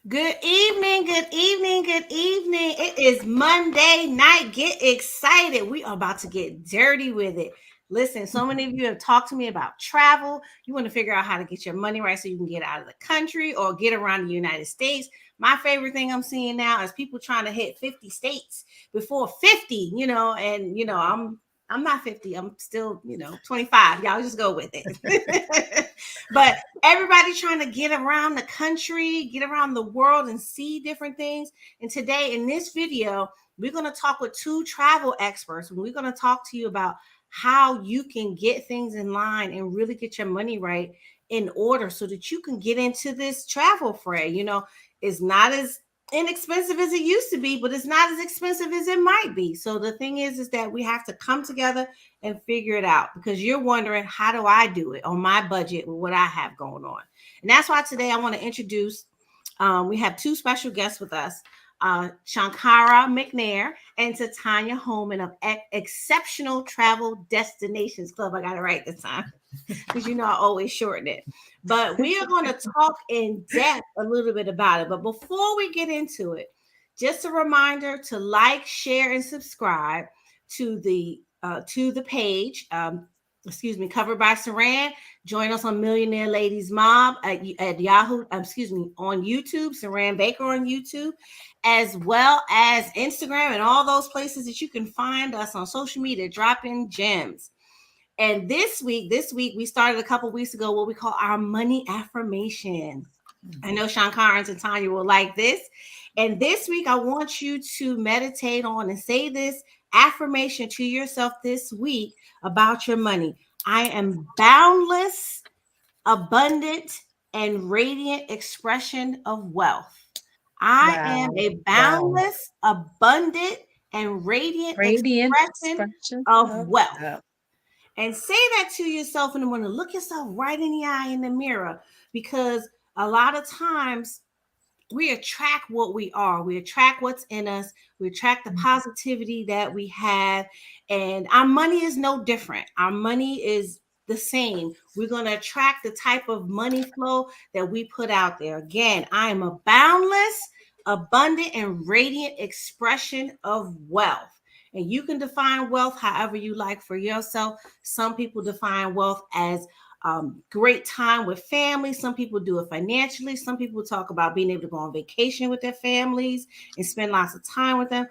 Good evening, good evening, good evening. It is Monday night. Get excited. We are about to get dirty with it. Listen, so many of you have talked to me about travel. You want to figure out how to get your money right so you can get out of the country or get around the United States. My favorite thing I'm seeing now is people trying to hit 50 states before 50, and I'm not 50. I'm still, 25. Y'all just go with it. But everybody trying to get around the country, get around the world, and see different things. And today, in this video, we're going to talk with two travel experts. And we're going to talk to you about how you can get things in line and really get your money right in order so that you can get into this travel fray. It's not as inexpensive as it used to be, but it's not as expensive as it might be. So the thing is that we have to come together and figure it out, because you're wondering, how do I do it on my budget with what I have going on? And that's why today I want to introduce, we have two special guests with us, Shankara McNair and Tatonya Holman of Xceptional Travel Destinations Club. I got it right this time, because I always shorten it. But we are going to talk in depth a little bit about it. But before we get into it, just a reminder to like, share, and subscribe to the page. Covered by Saran. Join us on Millionaire Ladies Mob at Yahoo. On YouTube, Saran Baker on YouTube, as well as Instagram and all those places that you can find us on social media, dropping gems. And this week we started a couple weeks ago what we call our money affirmation. I know Shankara and Tanya will like this. And this week I want you to meditate on and say this affirmation to yourself this week about your money. I am boundless, abundant, and radiant expression of wealth. I am a boundless, abundant, and radiant expression of wealth. And say that to yourself in the morning. Look yourself right in the eye in the mirror, because a lot of times we attract what we are. We attract what's in us. We attract the positivity that we have. And our money is no different. Our money is the same. We're going to attract the type of money flow that we put out there. Again, I am a boundless, abundant, and radiant expression of wealth. And you can define wealth however you like for yourself. Some people define wealth as great time with family. Some people do it financially. Some people talk about being able to go on vacation with their families and spend lots of time with them.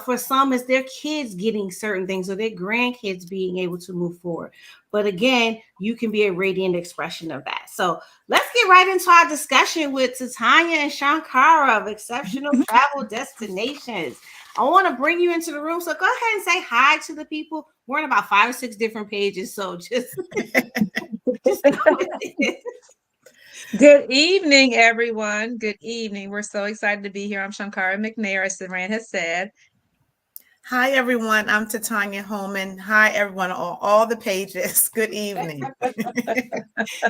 For some, it's their kids getting certain things or their grandkids being able to move forward. But again, you can be a radiant expression of that. So let's get right into our discussion with Tatonya and Shankara of Xceptional Travel Destinations. I want to bring you into the room. So go ahead and say hi to the people. We're on about 5 or 6 different pages. So just go with it. Good evening, everyone. Good evening. We're so excited to be here. I'm Shankara McNair, as Saran has said. Hi, everyone. I'm Tatonya Holman. Hi, everyone on all the pages. Good evening.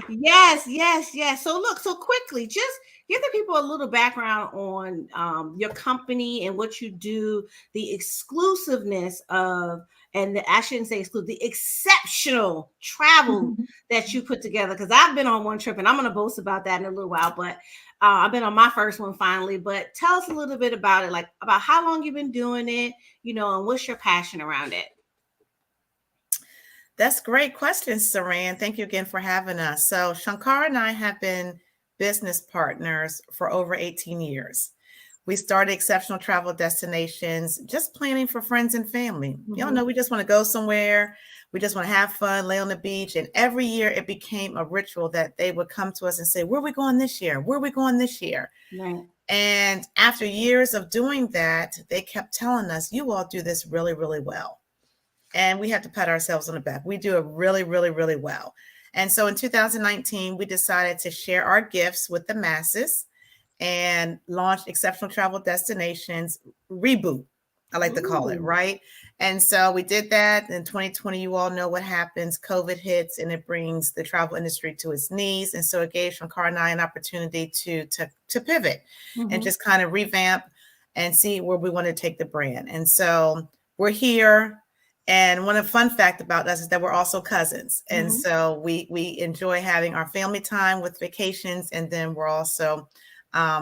Yes. So quickly, just give the people a little background on your company and what you do, the exclusiveness of, and I shouldn't say exclusive, the exceptional travel that you put together. Because I've been on one trip, and I'm going to boast about that in a little while, but I've been on my first one finally. But tell us a little bit about it, like about how long you've been doing it, and what's your passion around it. That's a great question, Saran. Thank you again for having us. So Shankara and I have been business partners for over 18 years. We started Xceptional Travel Destinations, just planning for friends and family. Y'all know we just want to go somewhere. We just want to have fun, lay on the beach. And every year it became a ritual that they would come to us and say, where are we going this year? Where are we going this year? Right. And after years of doing that, they kept telling us, you all do this really, really well. And we have to pat ourselves on the back. We do it really, really, really well. And so in 2019, we decided to share our gifts with the masses and launched Xceptional Travel Destinations Reboot, I like to call it, right? And so we did that. In 2020, you all know what happens. COVID hits and it brings the travel industry to its knees. And so it gave Shankara and I an opportunity to pivot and just kind of revamp and see where we want to take the brand. And so we're here. And one of the fun fact about us is that we're also cousins. And so we enjoy having our family time with vacations. And then we're also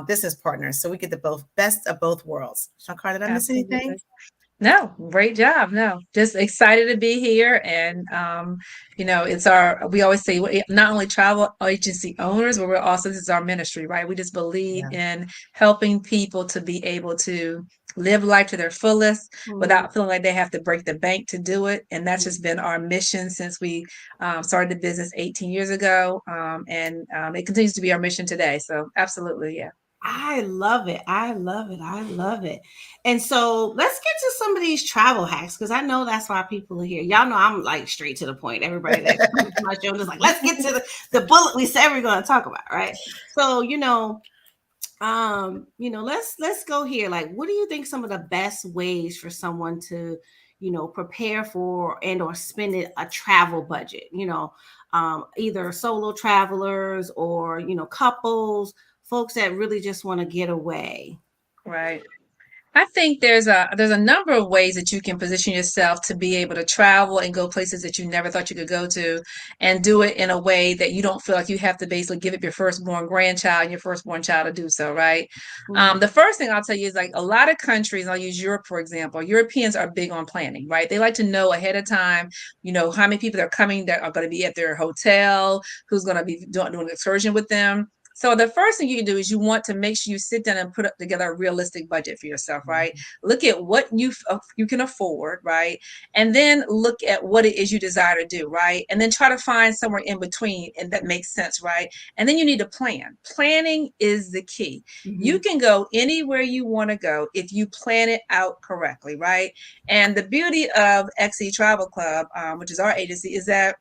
business partners. So we get the best of both worlds. Shankar, did I miss anything? Absolutely. No, great job. No, just excited to be here. And, we always say we're not only travel agency owners, but we're also, this is our ministry, right? We just believe Yeah. in helping people to be able to live life to their fullest without feeling like they have to break the bank to do it. And that's just been our mission since we started the business 18 years ago. And it continues to be our mission today. So absolutely. Yeah. I love it. I love it. I love it. And so let's get to some of these travel hacks because I know that's why people are here. Y'all know I'm like straight to the point. Everybody that comes to my show is like, let's get to the bullet we said we're going to talk about, right? So, let's go here. Like, what do you think some of the best ways for someone to, prepare for and or spend a travel budget? Either solo travelers or couples, folks that really just want to get away. Right. I think there's a number of ways that you can position yourself to be able to travel and go places that you never thought you could go to, and do it in a way that you don't feel like you have to basically give up your firstborn grandchild and your firstborn child to do so, right? The first thing I'll tell you is, like, a lot of countries, I'll use Europe for example. Europeans are big on planning, right? They like to know ahead of time, how many people are coming that are going to be at their hotel, who's going to be doing an excursion with them. So the first thing you can do is you want to make sure you sit down and put up together a realistic budget for yourself, right? Look at what you can afford, right? And then look at what it is you desire to do, right? And then try to find somewhere in between, and that makes sense, right? And then you need to plan. Planning is the key. You can go anywhere you want to go if you plan it out correctly, right? And the beauty of XE Travel Club, which is our agency, is that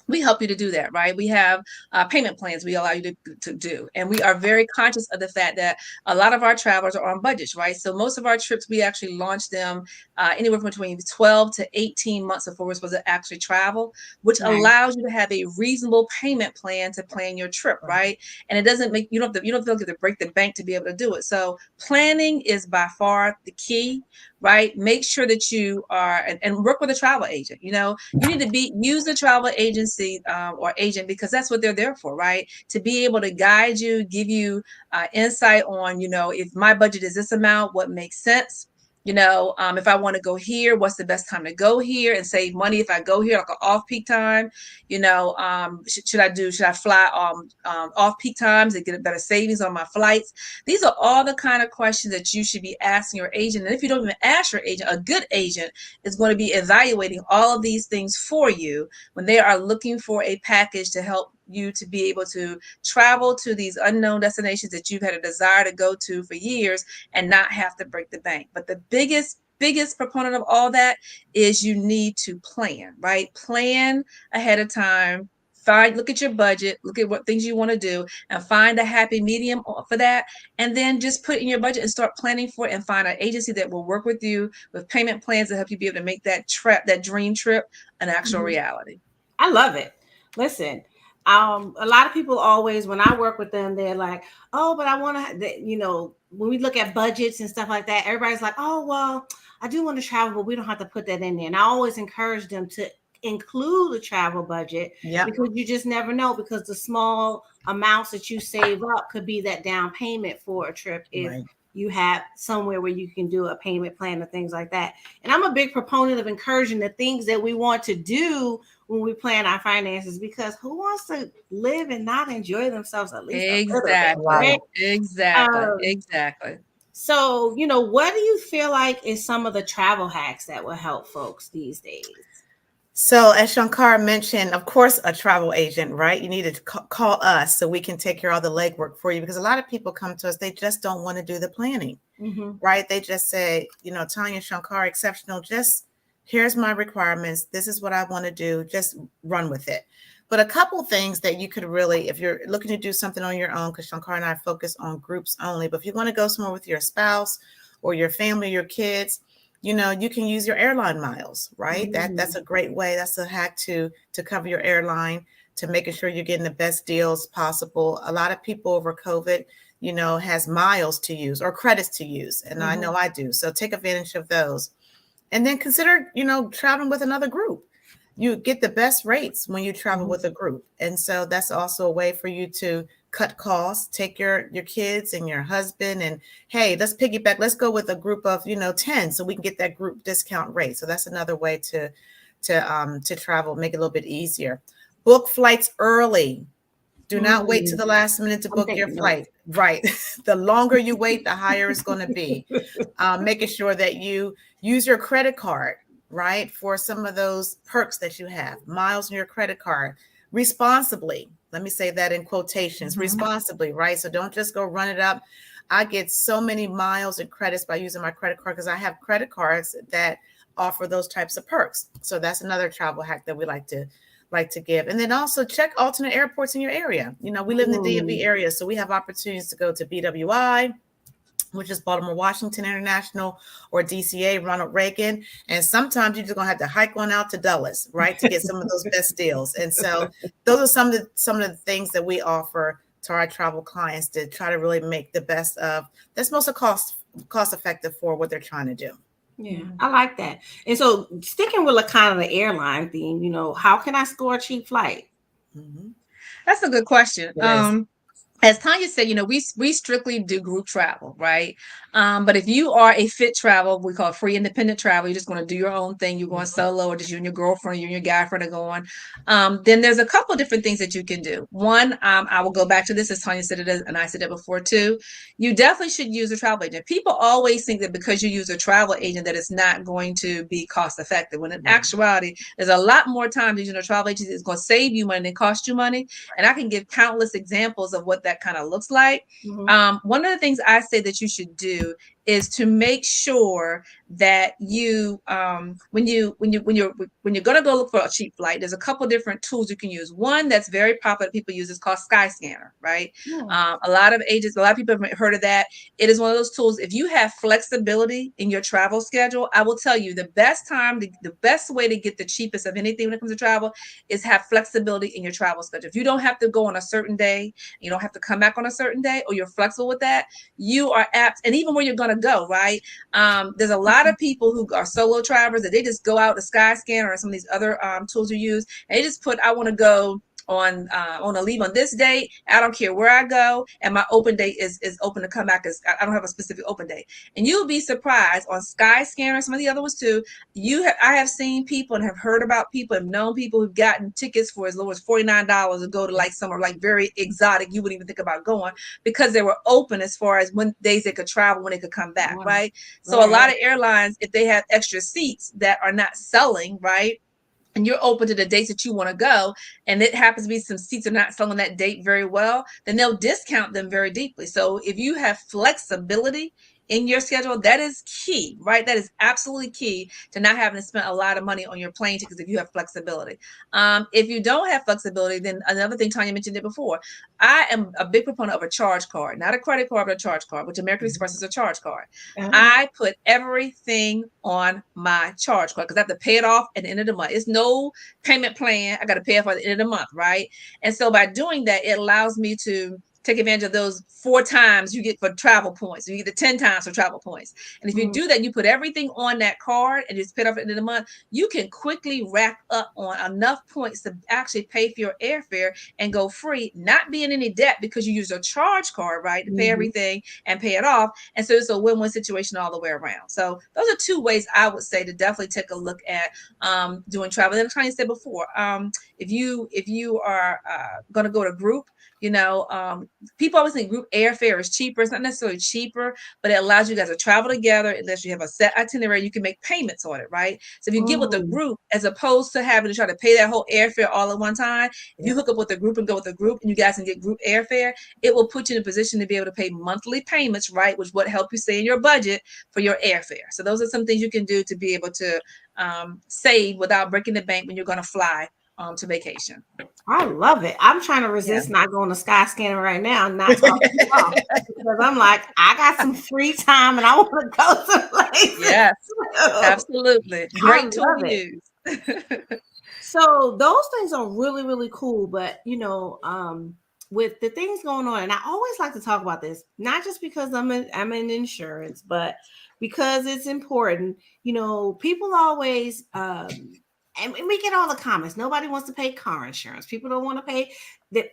we help you to do that, right? We have payment plans we allow you to do. And we are very conscious of the fact that a lot of our travelers are on budgets, right? So most of our trips, we actually launch them anywhere from between 12 to 18 months before we're supposed to actually travel, which allows you to have a reasonable payment plan to plan your trip, right? And it doesn't make, you don't have to break the bank to be able to do it. So planning is by far the key, right? Make sure that you are, and work with a travel agent. You need to use a travel agency or agent, because that's what they're there for, right? To be able to guide you, give you insight on, if my budget is this amount, what makes sense. If I want to go here, what's the best time to go here and save money if I go here like an off-peak time? Should I fly off peak times and get a better savings on my flights? These are all the kind of questions that you should be asking your agent. And if you don't even ask your agent, a good agent is going to be evaluating all of these things for you when they are looking for a package to help you to be able to travel to these unknown destinations that you've had a desire to go to for years and not have to break the bank. But the biggest proponent of all that is you need to plan, right? Plan ahead of time. Look at your budget, look at what things you want to do, and find a happy medium for that. And then just put in your budget and start planning for it, and find an agency that will work with you with payment plans to help you be able to make that dream trip an actual reality. I love it. Listen, a lot of people always, when I work with them, they're like, oh, but I want to, when we look at budgets and stuff like that, everybody's like, oh, well, I do want to travel, but we don't have to put that in there. And I always encourage them to include a travel budget, because you just never know, because the small amounts that you save up could be that down payment for a trip if you have somewhere where you can do a payment plan and things like that. And I'm a big proponent of encouraging the things that we want to do when we plan our finances, because who wants to live and not enjoy themselves at least a little bit, right? Exactly. So, what do you feel like is some of the travel hacks that will help folks these days? So as Shankara mentioned, of course, a travel agent, right? You need to call us so we can take care of all the legwork for you, because a lot of people come to us, they just don't want to do the planning, right? They just say, Tatonya, Shankara, Xceptional, just here's my requirements. This is what I want to do. Just run with it. But a couple things that you could really, if you're looking to do something on your own, because Shankara and I focus on groups only, but if you want to go somewhere with your spouse or your family, your kids, you can use your airline miles, right? That's a great way. That's a hack to cover your airline, to making sure you're getting the best deals possible. A lot of people over COVID, has miles to use or credits to use. And I know I do. So take advantage of those. And then consider, traveling with another group. You get the best rates when you travel with a group. And so that's also a way for you to cut costs. Take your kids and your husband, and hey, let's piggyback. Let's go with a group of 10, so we can get that group discount rate. So that's another way to travel, make it a little bit easier. Book flights early. Do not wait to the last minute to book your flight. Right. The longer you wait, the higher it's going to be. Making sure that you use your credit card, right, for some of those perks that you have. Miles on your credit card responsibly. Let me say that in quotations, responsibly, right? So don't just go run it up. I get so many miles and credits by using my credit card because I have credit cards that offer those types of perks. So that's another travel hack that we like to give. And then also check alternate airports in your area. We live in the DMV area, so we have opportunities to go to BWI, which is Baltimore Washington International, or DCA, Ronald Reagan. And sometimes you're just gonna have to hike on out to Dulles, right, to get some of those best deals. And so those are some of the things that we offer to our travel clients to try to really make the best of that's most cost effective for what they're trying to do. Yeah, I like that. And so sticking with kind of the airline theme, how can I score a cheap flight? That's a good question. As Tanya said, we strictly do group travel, right? But if you are a fit travel, we call it free independent travel, you're just going to do your own thing. You're going solo, or just you and your girlfriend, you and your guy friend are going. Then there's a couple of different things that you can do. One, I will go back to this as Tanya said it, and I said it before too. You definitely should use a travel agent. People always think that because you use a travel agent that it's not going to be cost effective. When in actuality, there's a lot more times using a travel agent is going to save you money than cost you money. And I can give countless examples of what that kind of looks like. One of the things I say that you should do is to make sure that you when you're going to go look for a cheap flight, there's a couple different tools you can use. One that's very popular people use is called Skyscanner, right? A lot of people have heard of that. It is one of those tools. If you have flexibility in your travel schedule, I will tell you the best way to get the cheapest of anything when it comes to travel is have flexibility in your travel schedule. If you don't have to go on a certain day, you don't have to come back on a certain day, or you're flexible with that, you are apt. And even where you're going to go, right? There's a lot of people who are solo travelers that they just go out to Skyscanner or some of these other tools you use, and they just put, I want to go on a leave on this date. I don't care where I go, and my open date is open to come back. As I don't have a specific open date, and you'll be surprised on Skyscanner, some of the other ones too. I have seen people and have heard about people, have known people who've gotten tickets for as low as $49 to go to like somewhere like very exotic you wouldn't even think about going, because they were open as far as when days they could travel, when they could come back, right? So a lot of airlines, if they have extra seats that are not selling, right, and you're open to the dates that you want to go, and it happens to be some seats are not selling that date very well, then they'll discount them very deeply. So if you have flexibility in your schedule, that is key, right? That is absolutely key to not having to spend a lot of money on your plane tickets if you have flexibility. If you don't have flexibility, then another thing, Tanya mentioned it before, I am a big proponent of a charge card, not a credit card, but a charge card, which American Express is a charge card. I put everything on my charge card because I have to pay it off at the end of the month. It's no payment plan. I got to pay it for the end of the month, right? And so by doing that, it allows me to take advantage of those 4 times you get for travel points. You get the 10 times for travel points. And if you do that, you put everything on that card and just pay it off at the end of the month, you can quickly rack up on enough points to actually pay for your airfare and go free, not be in any debt because you use a charge card, right, to pay everything and pay it off. And so it's a win-win situation all the way around. So those are 2 ways I would say to definitely take a look at doing travel. And I'm trying to say before, if you are going to go to group, people always think group airfare is cheaper. It's not necessarily cheaper, but it allows you guys to travel together. Unless you have a set itinerary, you can make payments on it, right? So if you get with a group, as opposed to having to try to pay that whole airfare all at one time, if you hook up with a group and go with a group and you guys can get group airfare, it will put you in a position to be able to pay monthly payments, right? Which would help you stay in your budget for your airfare. So those are some things you can do to be able to save without breaking the bank when you're going to fly to vacation. I love it. I'm trying to resist not going to Skyscanner right now, not talking about because I'm like, I got some free time and I want to go someplace. Yes, absolutely. Great tool to use. So those things are really, really cool. But with the things going on, and I always like to talk about this, not just because I'm in insurance, but because it's important. People always and we get all the comments. Nobody wants to pay car insurance. People don't want to pay the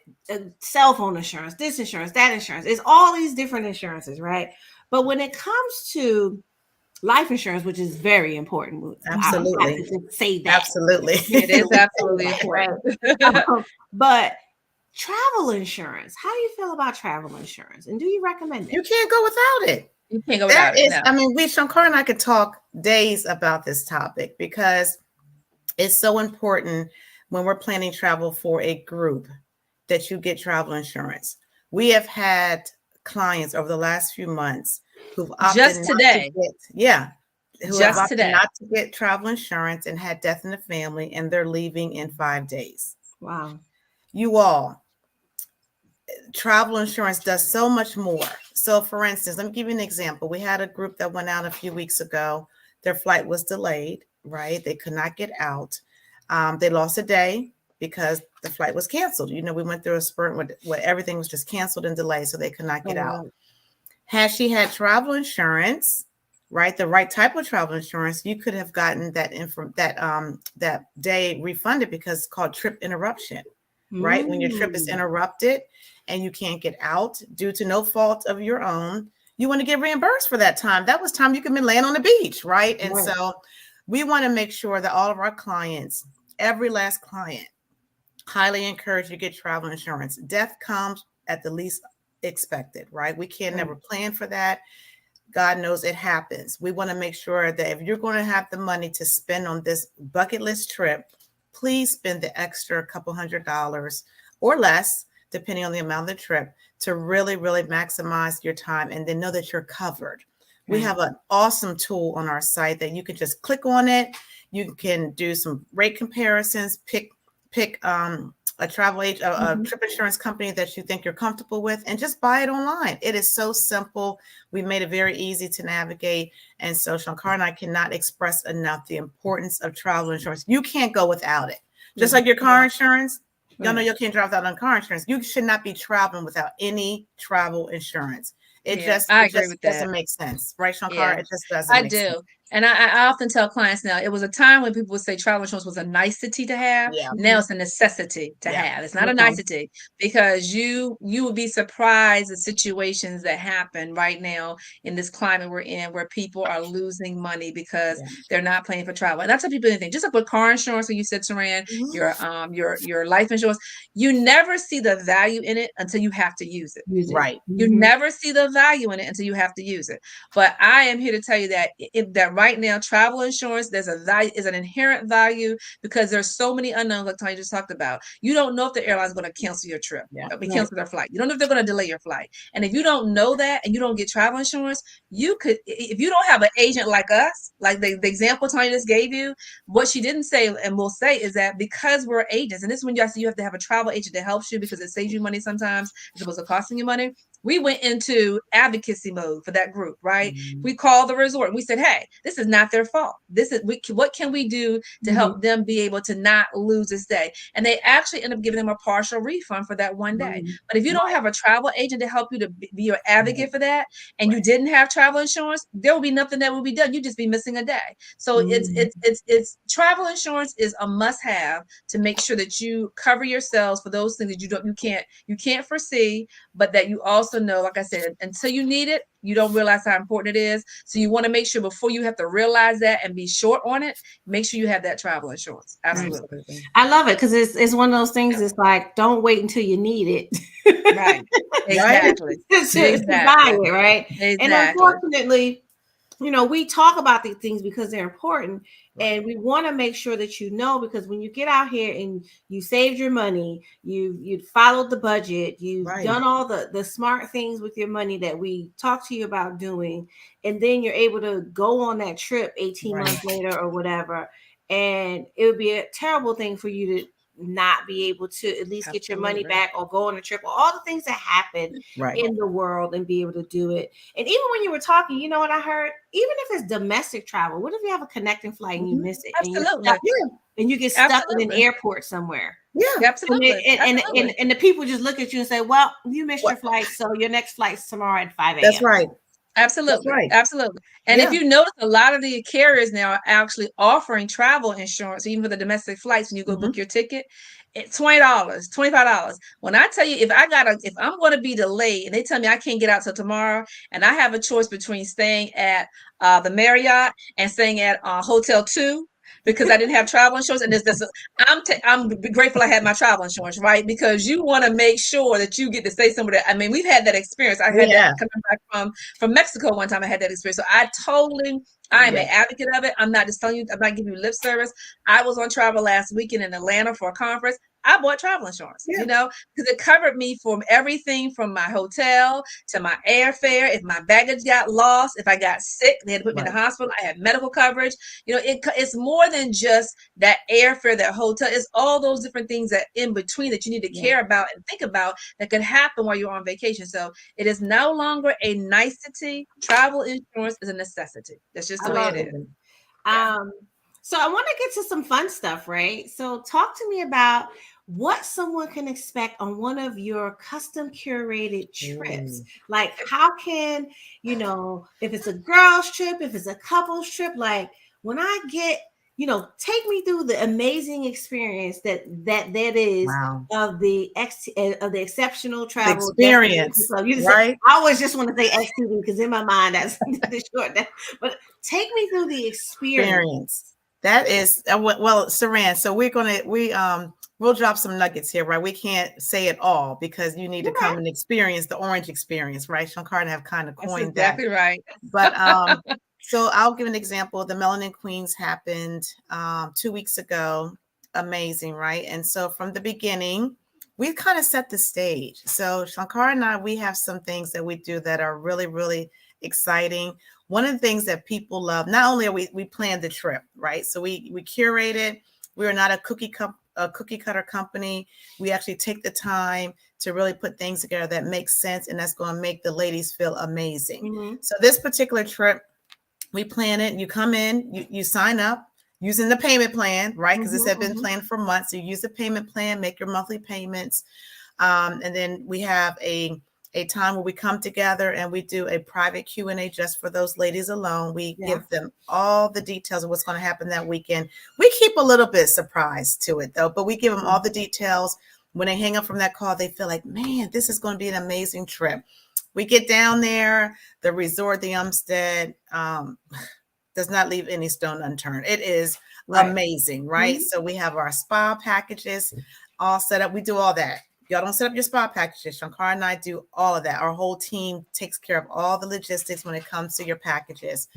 cell phone insurance, this insurance, that insurance. It's all these different insurances, right? But when it comes to life insurance, which is very important, Absolutely. I have to just say that. Absolutely. It is absolutely important. But travel insurance, how do you feel about travel insurance? And do you recommend it? You can't go without it. You can't go without it. No. I mean, Shankara and I could talk days about this topic because it's so important when we're planning travel for a group that you get travel insurance. We have had clients over the last few months who've opted just today. not to get travel insurance and had death in the family, and they're leaving in 5 days. Wow. You all, travel insurance does so much more. So for instance, let me give you an example. We had a group that went out a few weeks ago. Their flight was delayed, right? They could not get out. They lost a day because the flight was canceled. You know, we went through a spurt where everything was just canceled and delayed, so they could not get out. Had she had travel insurance, right, the right type of travel insurance, you could have gotten that day refunded because it's called trip interruption, right? When your trip is interrupted and you can't get out due to no fault of your own, you want to get reimbursed for that time. That was time you could have been laying on the beach, right? And so we want to make sure that all of our clients, every last client, highly encourage you to get travel insurance. Death comes at the least expected, right? We can never plan for that. God knows it happens. We want to make sure that if you're going to have the money to spend on this bucket list trip, please spend the extra couple $100 or less, depending on the amount of the trip, to really, really maximize your time and then know that you're covered. We have an awesome tool on our site that you can just click on it. You can do some rate comparisons, pick a travel agent, a trip insurance company that you think you're comfortable with, and just buy it online. It is so simple. We made it very easy to navigate. And so Shankara and I cannot express enough the importance of travel insurance. You can't go without it. Just like your car insurance, y'all know you can't drive without car insurance. You should not be traveling without any travel insurance. It just doesn't make sense, right, Shankara? Yeah. It just doesn't make sense. And I often tell clients now, it was a time when people would say travel insurance was a nicety to have. Yeah. Now it's a necessity to have. It's not a nicety, because you would be surprised at situations that happen right now in this climate we're in, where people are losing money because they're not paying for travel. And that's what people think. Just like with car insurance, when you said, Saran, your life insurance, you never see the value in it until you have to use it. Right. You never see the value in it until you have to use it. But I am here to tell you that right now, travel insurance, there's a value, is an inherent value, because there's so many unknowns, like Tanya just talked about. You don't know if the airline's going to cancel your trip, cancel their flight. You don't know if they're going to delay your flight. And if you don't know that and you don't get travel insurance, you could, if you don't have an agent like us, like the example Tanya just gave you, what she didn't say and will say is that because we're agents, and this is when you have to have a travel agent that helps you, because it saves you money sometimes, as opposed to costing you money. We went into advocacy mode for that group, right? We called the resort and we said, hey, this is not their fault. What can we do to help them be able to not lose this day? And they actually end up giving them a partial refund for that one day. But if you don't have a travel agent to help you to be your advocate for that, and you didn't have travel insurance, there will be nothing that will be done. You just be missing a day. So it's travel insurance is a must-have to make sure that you cover yourselves for those things that you can't foresee, but that you also know, like I said, until you need it, you don't realize how important it is. So you want to make sure before you have to realize that and be short on it, make sure you have that travel insurance. Absolutely. I love it, because it's one of those things. It's like, don't wait until you need it. Right. Exactly. to buy it, right? Exactly. And unfortunately, we talk about these things because they're important, and we want to make sure that because when you get out here and you saved your money, you followed the budget, you've done all the smart things with your money that we talked to you about doing, and then you're able to go on that trip 18 months later or whatever, and it would be a terrible thing for you to not be able to at least get your money back or go on a trip, or all the things that happen in the world, and be able to do it. And even when you were talking, you know what I heard? Even if it's domestic travel, what if you have a connecting flight and you miss it? Absolutely. And you get stuck in an airport somewhere. Yeah, absolutely. And the people just look at you and say, well, you missed your flight, so your next flight's tomorrow at 5 a.m. That's right. Absolutely. right. Absolutely. And if Yeah. you notice, a lot of the carriers now are actually offering travel insurance, even for the domestic flights. When you go book your ticket, it's $20, $25. When I tell you, if I'm going to be delayed and they tell me I can't get out till tomorrow, and I have a choice between staying at the Marriott and staying at Hotel 2 because I didn't have travel insurance, and I'm grateful I had my travel insurance, right? Because you want to make sure that you get to stay somewhere. I mean, we've had that experience. I had that Yeah. coming back from Mexico one time. I had that experience. So I am Yeah. an advocate of it. I'm not just telling you, I'm not giving you lip service. I was on travel last weekend in Atlanta for a conference. I bought travel insurance, Yeah. because it covered me from everything from my hotel to my airfare. If my baggage got lost, if I got sick, they had to put me in the hospital. I had medical coverage. It's more than just that airfare, that hotel. It's all those different things that in between that you need to care about and think about that could happen while you're on vacation. So it is no longer a nicety. Travel insurance is a necessity. That's just I the way love it it. is. Yeah. So I want to get to some fun stuff, right? So talk to me about what someone can expect on one of your custom curated trips. Ooh. Like how can, if it's a girls trip, if it's a couples trip, like when I get, take me through the amazing experience that is Wow. of the exceptional The travel destination. experience, So you just say, right? I always just want to say XTV because in my mind that's the short. But take me through the experience. Experience. That is well, Saran. So we'll drop some nuggets here, right? We can't say it all because you need to come and experience the orange experience, right? Shankara and I have kind of That's coined that. exactly right. But so I'll give an example. The Melanin Queens happened 2 weeks ago. Amazing, right? And so from the beginning, we kind of set the stage. So Shankara and I, we have some things that we do that are really, really exciting. One of the things that people love, not only are we planned the trip, right? So we curated. We are not a cookie cutter company. We actually take the time to really put things together that makes sense and that's going to make the ladies feel amazing. Mm-hmm. So this particular trip, we plan it. You come in, you sign up using the payment plan, right? Because this had been planned for months. So you use the payment plan, make your monthly payments. And then we have a time where we come together and we do a private Q&A just for those ladies alone. We give them all the details of what's going to happen that weekend. We keep a little bit surprised to it though, but we give them all the details. When they hang up from that call, they feel like, man, this is going to be an amazing trip. We get down there, the resort, the Umstead, does not leave any stone unturned. It is amazing, right? So we have our spa packages all set up. We do all that. Y'all don't set up your spa packages. Shankara and I do all of that. Our whole team takes care of all the logistics when it comes to your packages.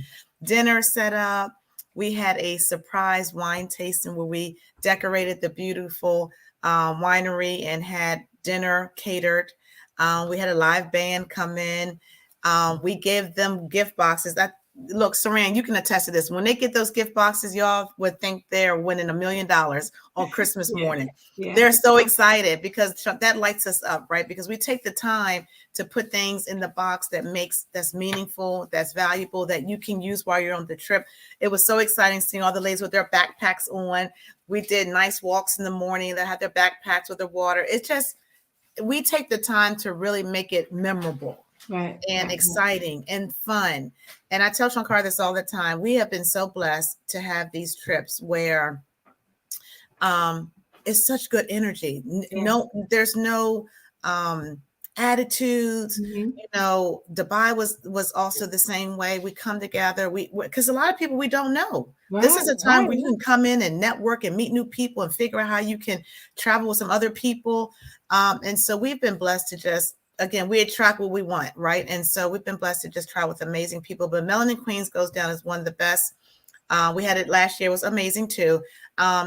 Dinner set up. We had a surprise wine tasting where we decorated the beautiful winery and had dinner catered. We had a live band come in. We gave them gift boxes. Look, Saran, you can attest to this. When they get those gift boxes, y'all would think they're winning $1 million on Christmas morning. They're so excited because that lights us up, right? Because we take the time to put things in the box that's meaningful, that's valuable, that you can use while you're on the trip. It was so exciting seeing all the ladies with their backpacks on. We did nice walks in the morning that had their backpacks with the water. It's just, we take the time to really make it memorable. And exciting and fun. And I tell Shankara this all the time. We have been so blessed to have these trips where it's such good energy. There's no attitudes. Dubai was also the same way. We come together. Because a lot of people we don't know. This is a time where you can come in and network and meet new people and figure out how you can travel with some other people. And so we've been blessed to just, again, we attract what we want, right? And so we've been blessed to just travel with amazing people. But Melanin Queens goes down as one of the best. We had it last year. It was amazing too.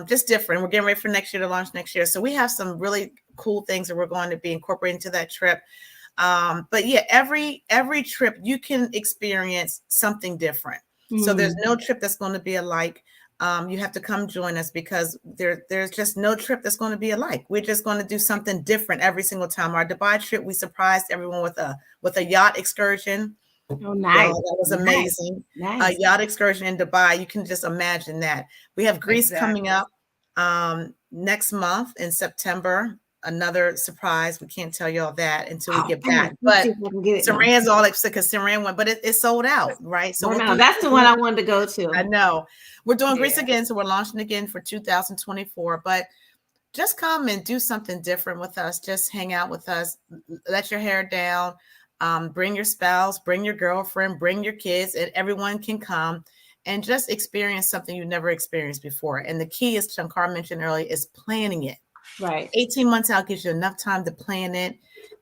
Just different. We're getting ready for next year to launch next year. So we have some really cool things that we're going to be incorporating into that trip. But yeah, every trip you can experience something different. So there's no trip that's going to be alike. You have to come join us because there's just no trip that's going to be alike. We're just going to do something different every single time. Our Dubai trip, we surprised everyone with a yacht excursion. Oh, nice. That was amazing. Nice. A yacht excursion in Dubai. You can just imagine that. We have Greece coming up next month in September. another surprise. We can't tell y'all that until we get Come back. on, But see if I can get it now. Saran's all excited because Saran went, but it's sold out, right? So I we'll know, do that's the one I wanted to go to. I know. We're doing Greece Yeah. again, so we're launching again for 2024. But just come and do something different with us. Just hang out with us. Let your hair down. Bring your spouse, bring your girlfriend, bring your kids, and everyone can come and just experience something you've never experienced before. And the key, as Shankara mentioned earlier, is planning it. Right. 18 months out gives you enough time to plan it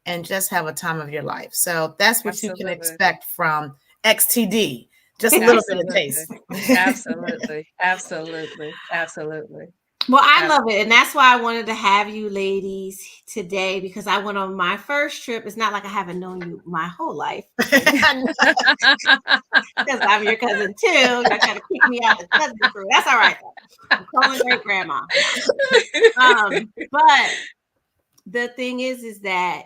and just have a time of your life. So that's what you can Absolutely. expect from XTD. Just a little bit of taste. Absolutely. Absolutely. Absolutely. Well, I love it. And that's why I wanted to have you ladies today, because I went on my first trip. It's not like I haven't known you my whole life, because I'm your cousin too. Y'all try to kick me out the cousin crew. That's all right, though. I'm calling great grandma. But the thing is that,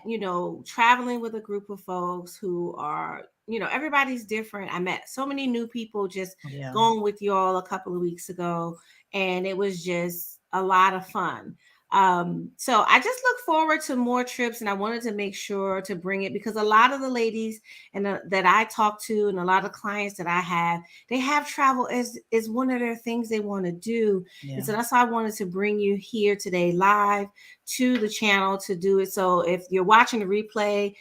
traveling with a group of folks who are, everybody's different. I met so many new people just going with you all a couple of weeks ago, and it was just a lot of fun. So I just look forward to more trips, and I wanted to make sure to bring it because a lot of the ladies that I talk to and a lot of clients that I have, they have travel as one of their things they want to do. Yeah. And so that's why I wanted to bring you here today live to the channel to do it. So if you're watching the replay,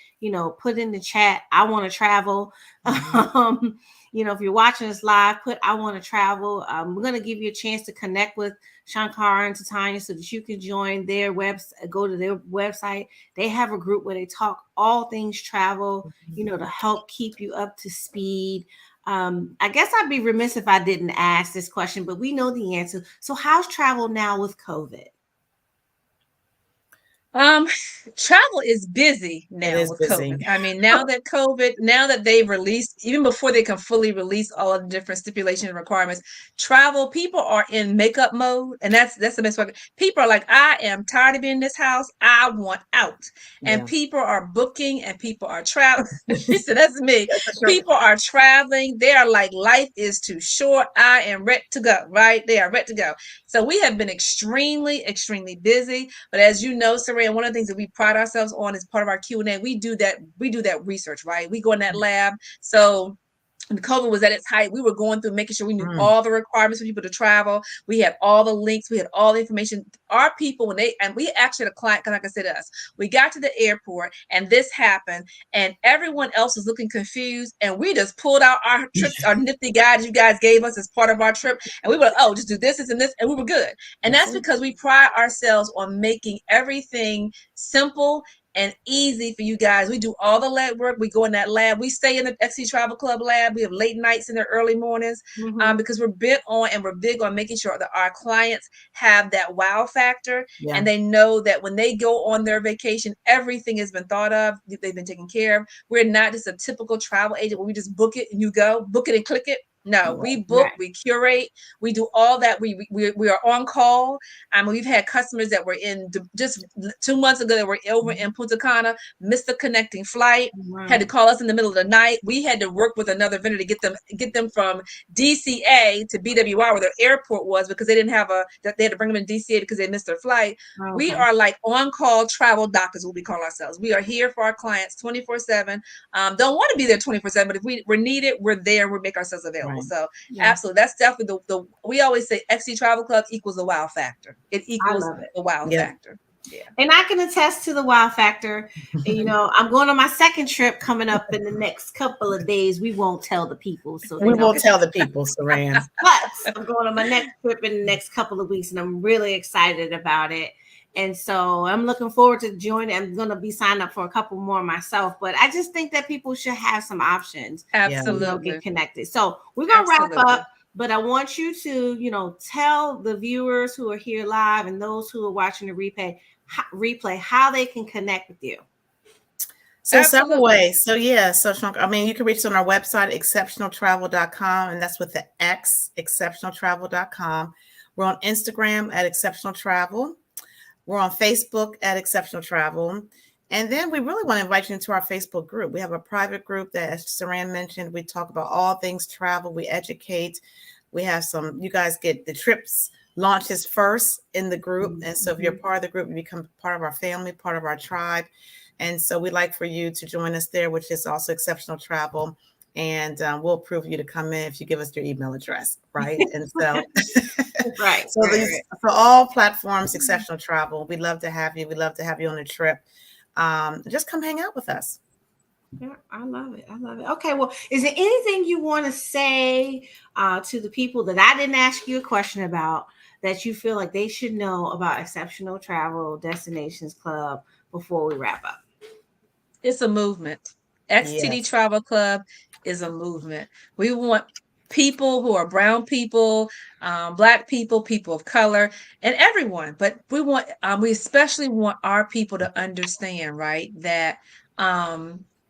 put in the chat, I want to travel. Mm-hmm. If you're watching us live, put I want to travel. We're going to give you a chance to connect with Shankara and Tatonya so that you can join their website, go to their website. They have a group where they talk all things travel, to help keep you up to speed. I guess I'd be remiss if I didn't ask this question, but we know the answer. So how's travel now with COVID? Travel is busy now with busy. COVID. I mean, now that they've released, even before they can fully release all of the different stipulations and requirements, people are in makeup mode. And that's the best way. People are like, I am tired of being in this house. I want out. And people are booking and people are traveling. So that's me. People are traveling. They are like, life is too short. I am ready to go, right? They are ready to go. So we have been extremely, extremely busy. But as you know, Saran, one of the things that we pride ourselves on as part of our Q&A, we do that research, right? We go in that lab. So when COVID was at its height, we were going through making sure we knew all the requirements for people to travel. We had all the links. We had all the information. Our people, we actually had a client, like I said to us, we got to the airport and this happened and everyone else was looking confused. And we just pulled out our trips, our nifty guides you guys gave us as part of our trip. And we were like, oh, just do this and this. And we were good. And that's because we pride ourselves on making everything simple and easy for you guys. We do all the lab work. We go in that lab. We stay in the XC Travel Club lab. We have late nights and the early mornings because we're big on making sure that our clients have that wow factor and they know that when they go on their vacation, everything has been thought of. They've been taken care of. We're not just a typical travel agent where we just book it and you go, book it and click it. No, we book, we curate, we do all that. We are on call. We've had customers that were in just 2 months ago that were over in Punta Cana, missed the connecting flight, had to call us in the middle of the night. We had to work with another vendor to get them from DCA to BWI where their airport was because they didn't have they had to bring them in DCA because they missed their flight. Okay. We are like on-call travel doctors, what we call ourselves. We are here for our clients 24/7. Don't want to be there 24/7, but if we're needed, we're there. We make ourselves available. Right. So absolutely, that's definitely the we always say XC Travel Club equals the wow factor. It equals the wow factor. Yeah. And I can attest to the wow factor. I'm going on my second trip coming up in the next couple of days. We won't tell the people. So we won't tell the people, Saran. But I'm going on my next trip in the next couple of weeks, and I'm really excited about it. And so I'm looking forward to joining. I'm going to be signed up for a couple more myself, but I just think that people should have some options. Absolutely. Get connected. So we're going to wrap up, but I want you to, tell the viewers who are here live and those who are watching the replay how they can connect with you. So several ways. So Shankara, you can reach us on our website, xceptionaltravel.com, and that's with the X, xceptionaltravel.com. We're on Instagram at Xceptional Travel. We're on Facebook at Xceptional Travel. And then we really want to invite you into our Facebook group. We have a private group that, as Saran mentioned, we talk about all things travel. We educate. We have you guys get the trips launch his first in the group. And so if you're Mhm. part of the group, you become part of our family, part of our tribe. And so we'd like for you to join us there, which is also Xceptional Travel. And we'll approve you to come in if you give us your email address, right? And so, Right. so these for all platforms, Xceptional Travel. We'd love to have you. We'd love to have you on a trip. Just come hang out with us. Yeah, I love it. I love it. Okay, well, is there anything you want to say to the people that I didn't ask you a question about that you feel like they should know about Xceptional Travel Destinations Club before we wrap up? It's a movement. XTD Yes. Travel Club is a movement. We want people who are brown people, black people, people of color, and everyone. But we especially want our people to understand, right, that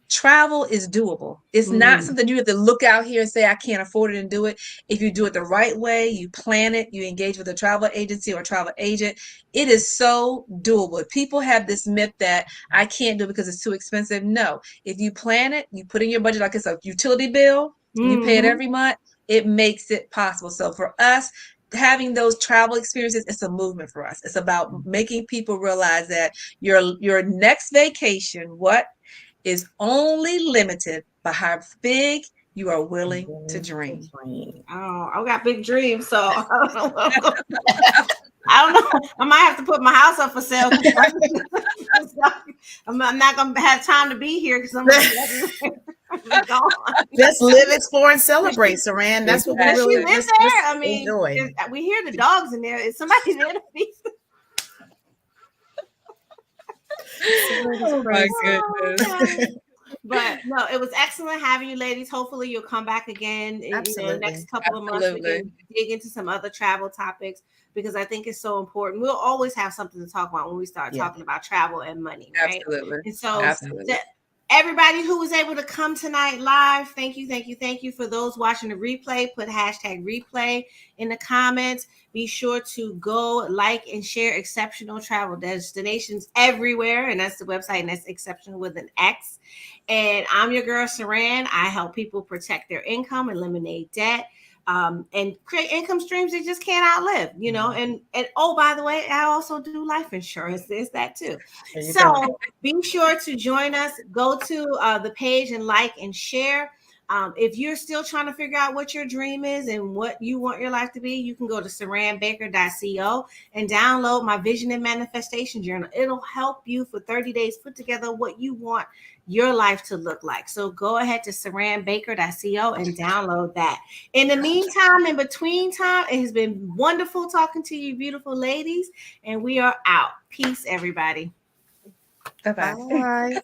travel is doable. It's not something you have to look out here and say, I can't afford it and do it. If you do it the right way, you plan it, you engage with a travel agency or travel agent, it is so doable. People have this myth that I can't do it because it's too expensive. No, if you plan it, you put in your budget like it's a utility bill, you pay it every month, it makes it possible. So for us, having those travel experiences, it's a movement for us. It's about making people realize that your next vacation, is only limited by how big you are willing to dream. Oh, I got big dreams, so I don't know. I don't know. I might have to put my house up for sale. I'm not going to have time to be here because I'm gone. Just live, explore, and celebrate, Saran. That's what we really live just there. I mean, enjoy. We hear the dogs in there. Is somebody there to feed? Oh my goodness. But no, it was excellent having you ladies. Hopefully you'll come back again in the next couple of months. We can dig into some other travel topics because I think it's so important. We'll always have something to talk about when we start talking about travel and money, right? Absolutely. And so everybody who was able to come tonight live, thank you for those watching the replay. Put #replay in the comments. Be sure to go like and share Xceptional Travel Destinations everywhere, and that's the website, and that's Xceptional with an X. And I'm your girl Saran. I help people protect their income, eliminate debt, and create income streams they just can't outlive, you know. And oh, by the way, I also do life insurance. There's that too. So be sure to join us. Go to the page and like and share. If you're still trying to figure out what your dream is and what you want your life to be, you can go to saranbaker.co and download my vision and manifestation journal. It'll help you for 30 days put together what you want your life to look like. So go ahead to saranbaker.co and download that. In the meantime, in between time, it has been wonderful talking to you, beautiful ladies, and we are out. Peace, everybody. Bye-bye. Bye.